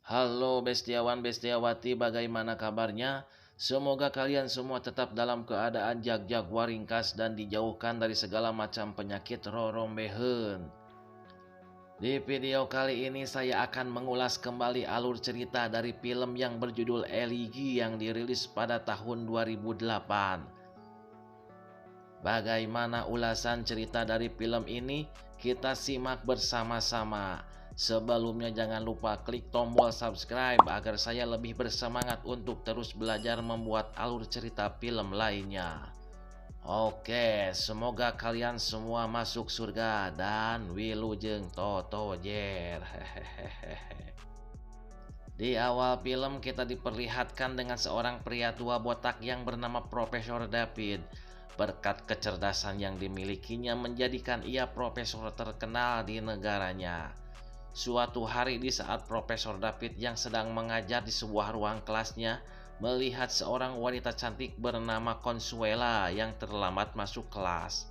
Halo bestiawan bestiawati, bagaimana kabarnya? Semoga kalian semua tetap dalam keadaan jag-jag waringkas dan dijauhkan dari segala macam penyakit rorombehen. Di video kali ini saya akan mengulas kembali alur cerita dari film yang berjudul Eligi yang dirilis pada tahun 2008. Bagaimana ulasan cerita dari film ini? Kita simak bersama-sama. Sebelumnya jangan lupa klik tombol subscribe agar saya lebih bersemangat untuk terus belajar membuat alur cerita film lainnya. Oke, semoga kalian semua masuk surga dan wilujeng toto jer. Di awal film kita diperlihatkan dengan seorang pria tua botak yang bernama Profesor David. Berkat kecerdasan yang dimilikinya menjadikan ia profesor terkenal di negaranya. Suatu hari di saat Profesor David yang sedang mengajar di sebuah ruang kelasnya, melihat seorang wanita cantik bernama Consuela yang terlambat masuk kelas.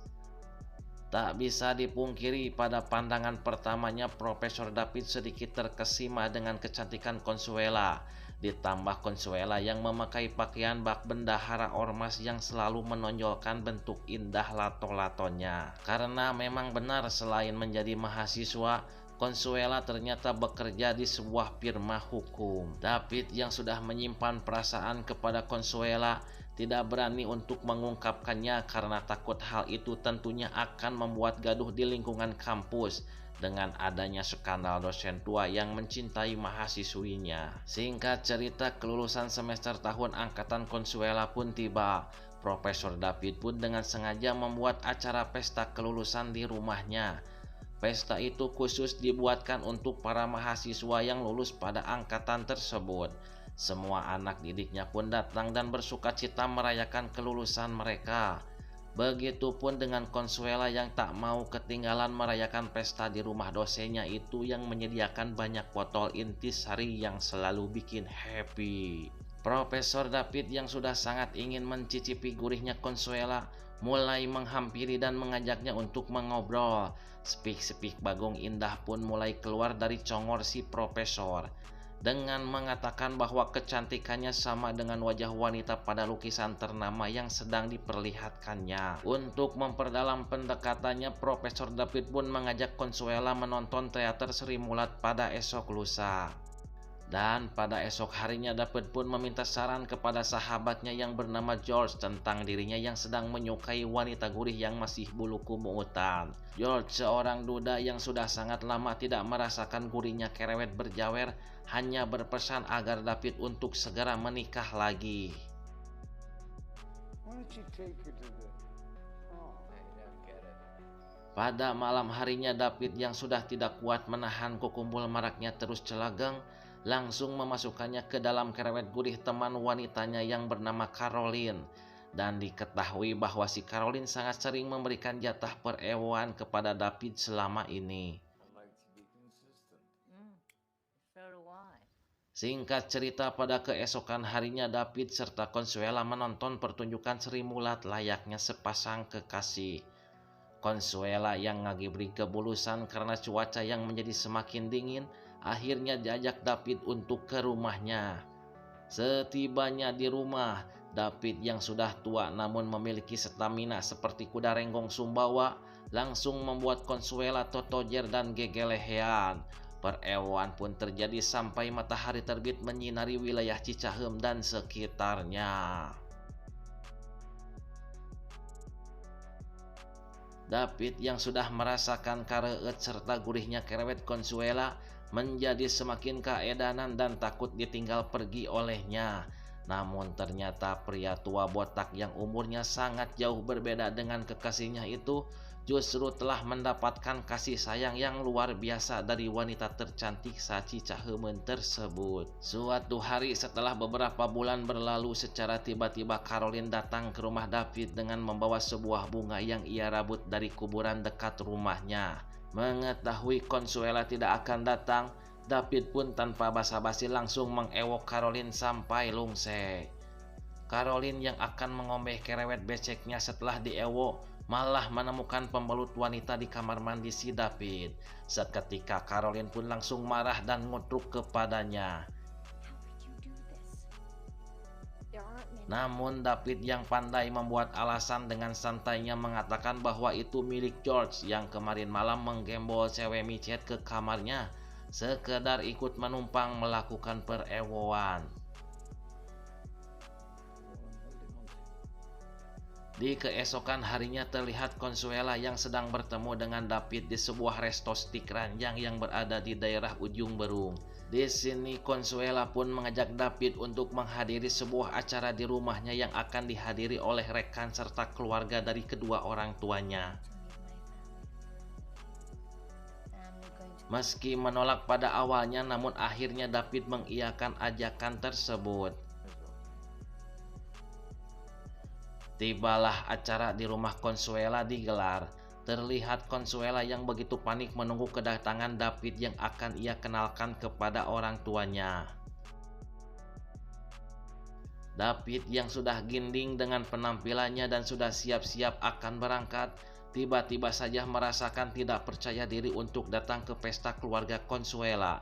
Tak bisa dipungkiri pada pandangan pertamanya Profesor David sedikit terkesima dengan kecantikan Consuela. Ditambah Consuela yang memakai pakaian bak bendahara ormas yang selalu menonjolkan bentuk indah lato-latonya. Karena memang benar selain menjadi mahasiswa, Consuela ternyata bekerja di sebuah firma hukum. David yang sudah menyimpan perasaan kepada Consuela tidak berani untuk mengungkapkannya karena takut hal itu tentunya akan membuat gaduh di lingkungan kampus dengan adanya skandal dosen tua yang mencintai mahasiswinya. Singkat cerita, kelulusan semester tahun angkatan Consuela pun tiba. Profesor David pun dengan sengaja membuat acara pesta kelulusan di rumahnya. Pesta itu khusus dibuatkan untuk para mahasiswa yang lulus pada angkatan tersebut. Semua anak didiknya pun datang dan bersukacita merayakan kelulusan mereka. Begitupun dengan Consuela yang tak mau ketinggalan merayakan pesta di rumah dosennya itu yang menyediakan banyak botol intisari yang selalu bikin happy. Profesor David yang sudah sangat ingin mencicipi gurihnya Consuela mulai menghampiri dan mengajaknya untuk mengobrol. Spik-spik bagong indah pun mulai keluar dari congor si profesor dengan mengatakan bahwa kecantikannya sama dengan wajah wanita pada lukisan ternama yang sedang diperlihatkannya. Untuk memperdalam pendekatannya, Profesor David pun mengajak Consuela menonton teater Sri Mulat pada esok lusa. Dan pada esok harinya David pun meminta saran kepada sahabatnya yang bernama George tentang dirinya yang sedang menyukai wanita gurih yang masih bulu kumutan. George, seorang duda yang sudah sangat lama tidak merasakan gurihnya kerewet berjawer, hanya berpesan agar David untuk segera menikah lagi. Pada malam harinya David yang sudah tidak kuat menahan kukumpul maraknya terus celagang, langsung memasukkannya ke dalam kerewet gurih teman wanitanya yang bernama Caroline. Dan diketahui bahwa si Caroline sangat sering memberikan jatah per-ewoan kepada David selama ini. Singkat cerita, pada keesokan harinya David serta Consuela menonton pertunjukan Sri Mulat layaknya sepasang kekasih. Consuela yang ngagibri kebulusan karena cuaca yang menjadi semakin dingin, akhirnya diajak David untuk ke rumahnya. Setibanya di rumah, David yang sudah tua namun memiliki stamina seperti kuda renggong Sumbawa langsung membuat Consuela totojer dan gegelehean. Per-ewoan pun terjadi sampai matahari terbit menyinari wilayah Cicahem dan sekitarnya. David yang sudah merasakan kareut serta gurihnya kerewet Consuela menjadi semakin kaedanan dan takut ditinggal pergi olehnya. Namun ternyata pria tua botak yang umurnya sangat jauh berbeda dengan kekasihnya itu justru telah mendapatkan kasih sayang yang luar biasa dari wanita tercantik Cicaheum tersebut. Suatu hari setelah beberapa bulan berlalu, secara tiba-tiba Caroline datang ke rumah David dengan membawa sebuah bunga yang ia rabut dari kuburan dekat rumahnya. Mengetahui Consuela tidak akan datang, David pun tanpa basa-basi langsung mengewok Caroline sampai lungsek. Caroline yang akan mengombeh kerewet beceknya setelah diewok malah menemukan pembalut wanita di kamar mandi si David. Seketika Caroline pun langsung marah dan ngutuk kepadanya. Namun David yang pandai membuat alasan dengan santainya mengatakan bahwa itu milik George yang kemarin malam menggembol cewek micet ke kamarnya, sekedar ikut menumpang melakukan perewoan. Di keesokan harinya terlihat Consuela yang sedang bertemu dengan David di sebuah resto stik ranjang yang berada di daerah ujung Berung. Di sini Consuela pun mengajak David untuk menghadiri sebuah acara di rumahnya yang akan dihadiri oleh rekan serta keluarga dari kedua orang tuanya. Meski menolak pada awalnya, namun akhirnya David mengiyakan ajakan tersebut. Tibalah acara di rumah Consuela digelar. Terlihat Consuela yang begitu panik menunggu kedatangan David yang akan ia kenalkan kepada orang tuanya. David yang sudah ginding dengan penampilannya dan sudah siap-siap akan berangkat, tiba-tiba saja merasakan tidak percaya diri untuk datang ke pesta keluarga Consuela.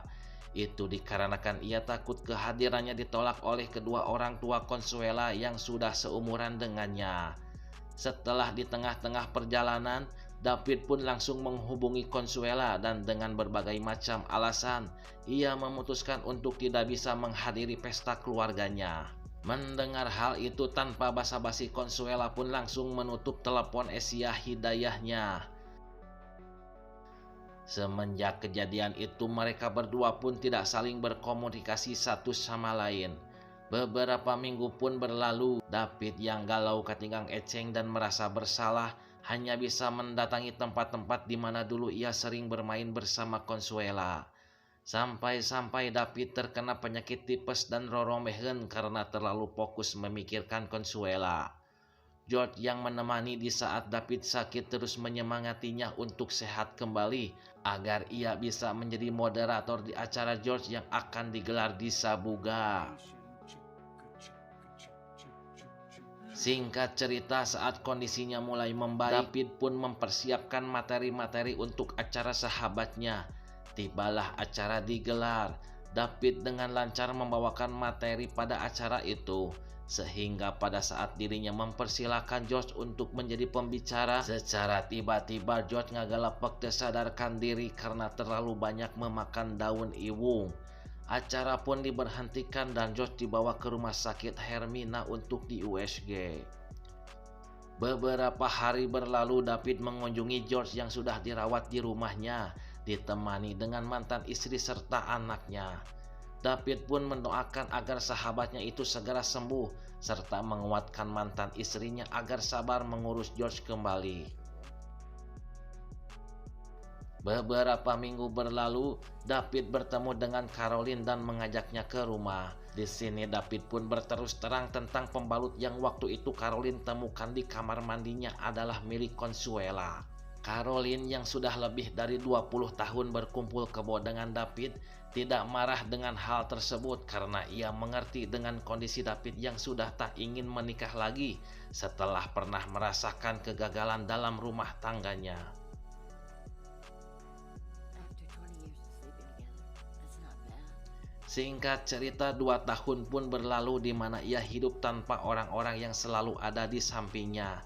Itu dikarenakan ia takut kehadirannya ditolak oleh kedua orang tua Consuela yang sudah seumuran dengannya. Setelah di tengah-tengah perjalanan, David pun langsung menghubungi Consuela dan dengan berbagai macam alasan, ia memutuskan untuk tidak bisa menghadiri pesta keluarganya. Mendengar hal itu tanpa basa-basi, Consuela pun langsung menutup telepon Asia Hidayahnya. Semenjak kejadian itu, mereka berdua pun tidak saling berkomunikasi satu sama lain. Beberapa minggu pun berlalu, David yang galau ketinggang eceng dan merasa bersalah hanya bisa mendatangi tempat-tempat di mana dulu ia sering bermain bersama Consuela. Sampai-sampai David terkena penyakit tipes dan roromehen karena terlalu fokus memikirkan Consuela. George yang menemani di saat David sakit terus menyemangatinya untuk sehat kembali agar ia bisa menjadi moderator di acara George yang akan digelar di Sabuga. Singkat cerita, saat kondisinya mulai membaik, David pun mempersiapkan materi-materi untuk acara sahabatnya. Tibalah acara digelar. David dengan lancar membawakan materi pada acara itu, sehingga pada saat dirinya mempersilahkan George untuk menjadi pembicara, secara tiba-tiba George ngagelepek tersadarkan diri karena terlalu banyak memakan daun iwung. Acara pun diberhentikan dan George dibawa ke rumah sakit Hermina untuk di USG. Beberapa hari berlalu, David mengunjungi George yang sudah dirawat di rumahnya, ditemani dengan mantan istri serta anaknya. David pun mendoakan agar sahabatnya itu segera sembuh, serta menguatkan mantan istrinya agar sabar mengurus George kembali. Beberapa minggu berlalu, David bertemu dengan Caroline dan mengajaknya ke rumah. Di sini David pun berterus terang tentang pembalut yang waktu itu Caroline temukan di kamar mandinya adalah milik Consuela. Caroline yang sudah lebih dari 20 tahun berkumpul kebo dengan David tidak marah dengan hal tersebut karena ia mengerti dengan kondisi David yang sudah tak ingin menikah lagi setelah pernah merasakan kegagalan dalam rumah tangganya. Singkat cerita, 2 tahun pun berlalu di mana ia hidup tanpa orang-orang yang selalu ada di sampingnya.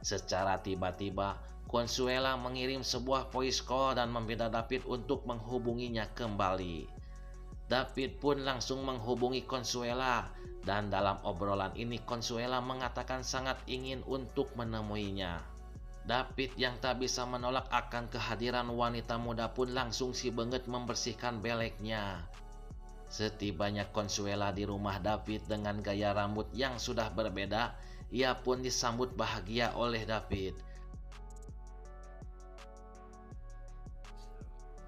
Secara tiba-tiba, Consuela mengirim sebuah voice call dan meminta David untuk menghubunginya kembali. David pun langsung menghubungi Consuela dan dalam obrolan ini Consuela mengatakan sangat ingin untuk menemuinya. David yang tak bisa menolak akan kehadiran wanita muda pun langsung si benget membersihkan beleknya. Setibanya Consuela di rumah David dengan gaya rambut yang sudah berbeda, ia pun disambut bahagia oleh David.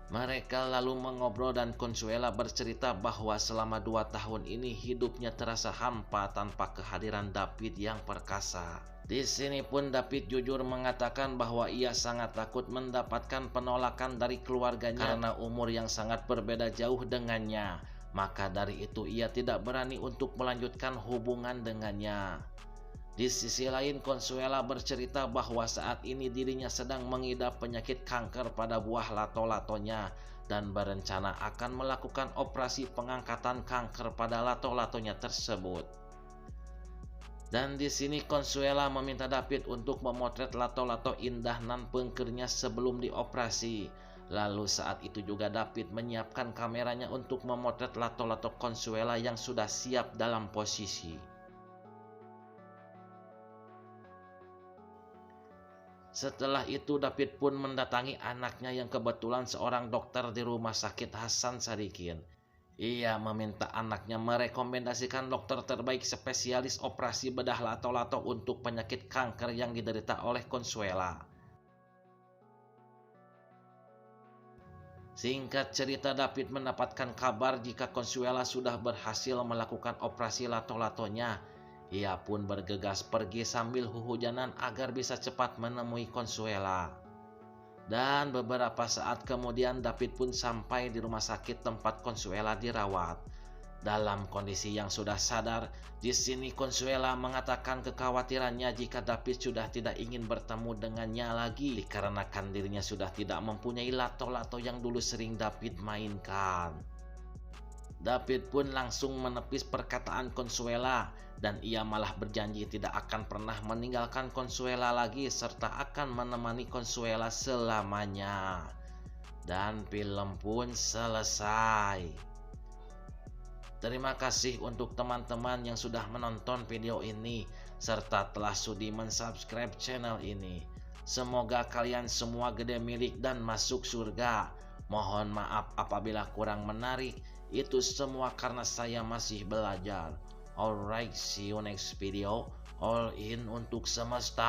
Mereka lalu mengobrol dan Consuela bercerita bahwa selama 2 tahun ini hidupnya terasa hampa tanpa kehadiran David yang perkasa. Di sini pun David jujur mengatakan bahwa ia sangat takut mendapatkan penolakan dari keluarganya karena umur yang sangat berbeda jauh dengannya. Maka dari itu ia tidak berani untuk melanjutkan hubungan dengannya. Di sisi lain, Consuela bercerita bahwa saat ini dirinya sedang mengidap penyakit kanker pada buah lato-latonya dan berencana akan melakukan operasi pengangkatan kanker pada lato-latonya tersebut. Dan di sini Consuela meminta David untuk memotret lato-lato indah nan pengkernya sebelum dioperasi. Lalu saat itu juga David menyiapkan kameranya untuk memotret lato-lato Consuela yang sudah siap dalam posisi. Setelah itu David pun mendatangi anaknya yang kebetulan seorang dokter di rumah sakit Hasan Sadikin. Ia meminta anaknya merekomendasikan dokter terbaik spesialis operasi bedah lato-lato untuk penyakit kanker yang diderita oleh Consuela. Singkat cerita, David mendapatkan kabar jika Consuela sudah berhasil melakukan operasi lato-latonya. Ia pun bergegas pergi sambil huhujanan agar bisa cepat menemui Consuela. Dan beberapa saat kemudian David pun sampai di rumah sakit tempat Consuela dirawat. Dalam kondisi yang sudah sadar, di sini Consuela mengatakan kekhawatirannya jika David sudah tidak ingin bertemu dengannya lagi dikarenakan dirinya sudah tidak mempunyai lato-lato yang dulu sering David mainkan. David pun langsung menepis perkataan Consuela dan ia malah berjanji tidak akan pernah meninggalkan Consuela lagi serta akan menemani Consuela selamanya. Dan film pun selesai. Terima kasih untuk teman-teman yang sudah menonton video ini serta telah sudi mensubscribe channel ini. Semoga kalian semua gede milik dan masuk surga. Mohon maaf apabila kurang menarik, itu semua karena saya masih belajar. Alright, see you next video. All in untuk semesta.